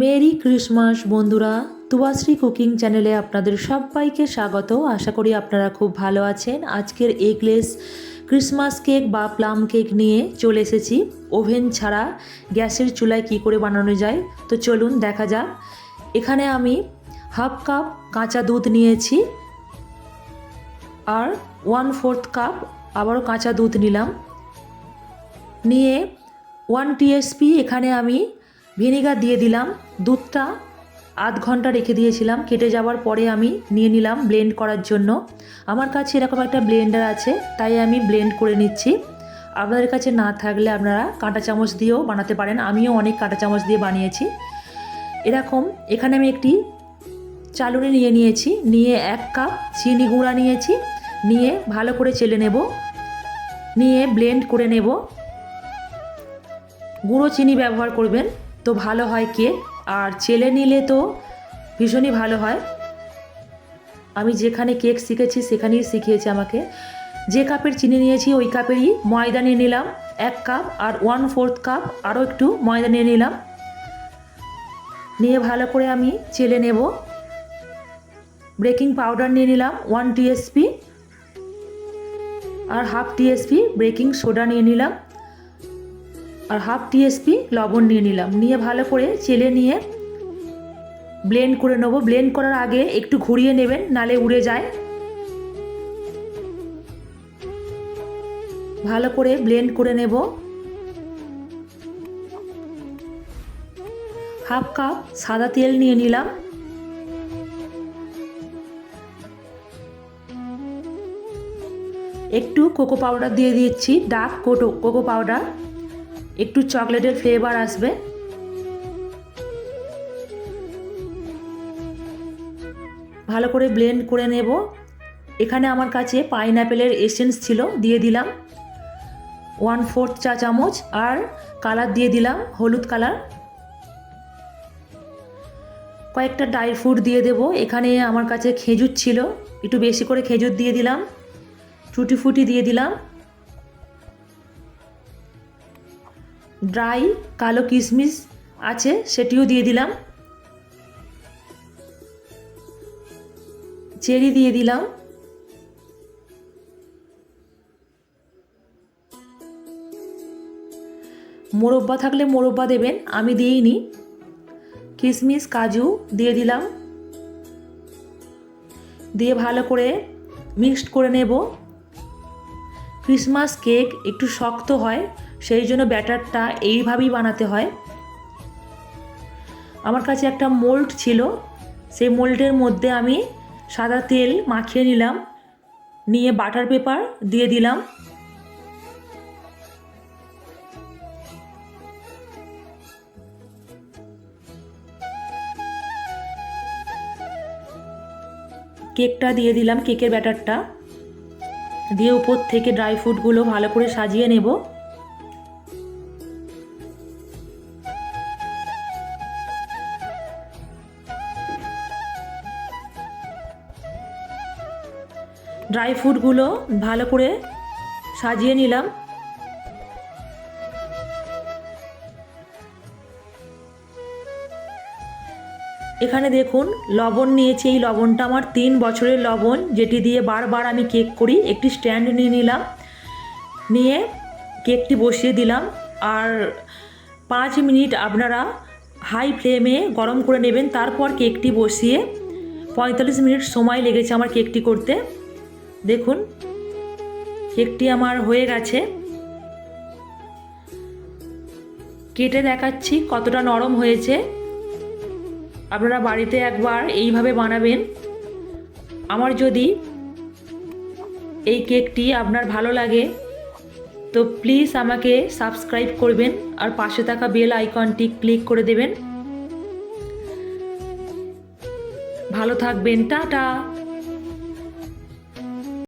Merry Christmas বন্ধুরা, তুবাশ্রী cooking চ্যানেলে আপনাদের সবাইকে স্বাগত। আশা করি আপনারা খুব ভালো আছেন। আজকের এগলেস ক্রিসমাস কেক বা প্লাম কেক নিয়ে চলে এসেছি। ওভেন ছাড়া গ্যাসের চুলায় কি করে বানানো যায় তো চলুন দেখা যাক। এখানে আমি হাফ কাপ কাঁচা দুধ নিয়েছি আর 1/4 কাপ আবারও কাঁচা দুধ নিলাম। নিয়ে 1 টিএসপি এখানে আমি ভিনেগার দিয়ে দিলাম। দুধটা আধ ঘন্টা রেখে দিয়েছিলাম, কেটে যাওয়ার পরে আমি নিয়ে নিলাম ব্লেন্ড করার জন্য। আমার কাছে এরকম একটা ব্লেন্ডার আছে, তাই আমি ব্লেন্ড করে নিচ্ছি। আপনাদের কাছে না থাকলে আপনারা কাঁটা চামচ দিয়েও বানাতে পারেন, আমিও অনেক কাঁটা চামচ দিয়ে বানিয়েছি। এরকম এখানে আমি একটি চালুনি নিয়ে নিয়েছি, নিয়ে 1 কাপ চিনি গুঁড়া নিয়েছি, নিয়ে ভালো করে চেলে নেব, নিয়ে ব্লেন্ড করে নেব। গুঁড়ো চিনি ব্যবহার করবেন তো ভালো হয় কেক, আর চেলে নিলে তো ভীষণই ভালো হয়। আমি যেখানে কেক শিখেছি সেখানেই শিখিয়েছি আমাকে। যে কাপের চিনি নিয়েছি ওই কাপেরই ময়দা নিয়ে নিলাম 1 কাপ, আর 1/4 কাপ আরও একটু ময়দা নিয়ে নিলাম। নিয়ে ভালো করে আমি চেলে নেব। বেকিং পাউডার নিয়ে নিলাম 1 টিএসপি, আর হাফ টিএসপি বেকিং সোডা নিয়ে নিলাম, আর হাফ টিএসপি লবণ নিয়ে নিলাম। নিয়ে ভালো করে চেলে নিয়ে ব্লেন্ড করে নেব। ব্লেন্ড করার আগে একটু ঘুরিয়ে নেবেন, নালে উড়ে যায়। ভালো করে ব্লেন্ড করে নেব। হাফ কাপ সাদা তেল নিয়ে নিলাম। একটু কোকো পাউডার দিয়ে দিচ্ছি, ডার্ক কোকো পাউডার, একটু চকলেটের ফ্লেভার আসবে। ভালো করে ব্লেন্ড করে নেব। এখানে আমার কাছে পাইনঅ্যাপেলের এসেন্স ছিল, দিয়ে দিলাম 1/4 চা চামচ, আর কালার দিয়ে দিলাম হলুদ কালার। কয়েকটা ড্রাই ফ্রুট দিয়ে দেব। এখানে আমার কাছে খেজুর ছিল, একটু বেশি করে খেজুর দিয়ে দিলাম। টুটি ফুটি দিয়ে দিলাম। ড্রাই কালো কিশমিশ আছে, সেটিও দিয়ে দিলাম। চেরি দিয়ে দিলাম। মোরব্বা থাকলে মোরব্বা দেবেন, আমি দিইনি। কিশমিশ কাজু দিয়ে দিলাম। দিয়ে ভালো করে মিক্সড করে নেব। ক্রিসমাস কেক একটু শক্ত হয়, সেই জন্য ব্যাটারটা এইভাবেই বানাতে হয়। আমার কাছে একটা মোল্ড ছিল, সেই মোল্ডের মধ্যে আমি সাদা তেল মাখিয়ে নিলাম, নিয়ে বাটার পেপার দিয়ে দিলাম। কেকটা দিয়ে দিলাম, কেকের ব্যাটারটা দিয়ে উপর থেকে ড্রাই ফ্রুটগুলো ভালো করে সাজিয়ে নেব। ড্রাই ফ্রুটগুলো ভালো করে সাজিয়ে নিলাম। এখানে দেখুন লবণ নিয়েছি, এই লবণটা আমার 3 বছরের লবণ, যেটি দিয়ে বারবার আমি কেক করি। একটি স্ট্যান্ড নিয়ে নিলাম, নিয়ে কেকটি বসিয়ে দিলাম। আর 5 মিনিট আপনারা হাই ফ্লেমে গরম করে নেবেন। তারপর কেকটি বসিয়ে 45 মিনিট সময় লেগেছে আমার কেকটি করতে। দেখুন কেকটি আমার হয়ে গেছে। কেটে দেখাচ্ছি কতটা নরম হয়েছে। আপনারা বাড়িতে একবার এইভাবে বানাবেন। আমার যদি এই কেকটি আপনার ভালো লাগে তো প্লিজ আমাকে সাবস্ক্রাইব করবেন, আর পাশে থাকা বেল আইকনটি ক্লিক করে দেবেন। ভালো থাকবেন, টাটা।